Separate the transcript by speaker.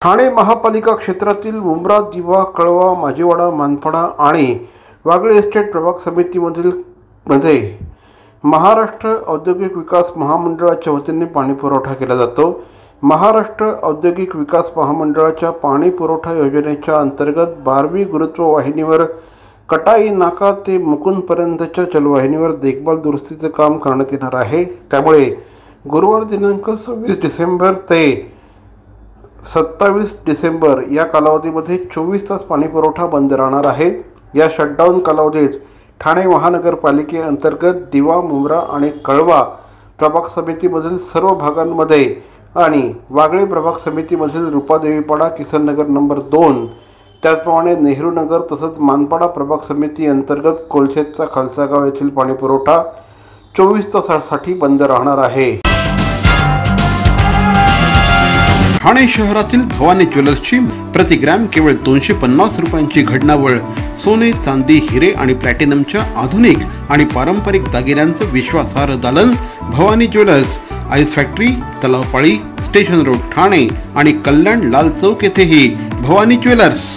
Speaker 1: ठाणे महापालिका क्षेत्रातील मुंब्रा, दिवा, कळवा, माजीवाडा, मानपाडा आणि वागळे एस्टेट प्रभाग समितीमध्ये महाराष्ट्र औद्योगिक विकास महामंडळाच्या वतीने पाणी पुरवठा केला जातो। महाराष्ट्र औद्योगिक विकास महामंडळाच्या पाणी पुरवठा योजनेच्या अंतर्गत 12वी गुरुत्व वाहिनीवर कटाई नाका ते मुकुंदपर्यंतच्या चलवाहिनीवर देखभाल दुरुस्तीचे काम करण्यात येणार आहे। त्यामुळे गुरुवार दिनांक 26 डिसेंबर ते 27 डिसेंबर या कालावधीमध्ये 24 तास पाणी पुरवठा बंद राहणार आहे। या शटडाऊन कालावधीत ठाणे महानगरपालिकेअंतर्गत दिवा, मुंब्रा आणि कळवा प्रभाग समितीमधील सर्व भागांमध्ये आणि वागळे प्रभाग समितीमधील रूपादेवीपाडा, किसननगर नंबर 2, त्याचप्रमाणे नेहरू नगर तसंच मानपाडा प्रभाग समिती अंतर्गत कोलशेतचा खालसा गाव येथील पाणी पुरवठा 24 तासासाठी बंद राहणार आहे। ठाणे शहरातील भवानी ज्वेलर्सची प्रति ग्रॅम केवळ 250 रुपयांची घडणावळ सोने, चांदी, हिरे आणि प्लॅटिनमच्या आधुनिक आणि पारंपरिक दागिन्यांचं विश्वासार्ह दालन Bhavani jewellers, ice factory, Talao Pali, station road, Thane आणि कल्याण लाल चौक येथेही भवानी ज्वेलर्स।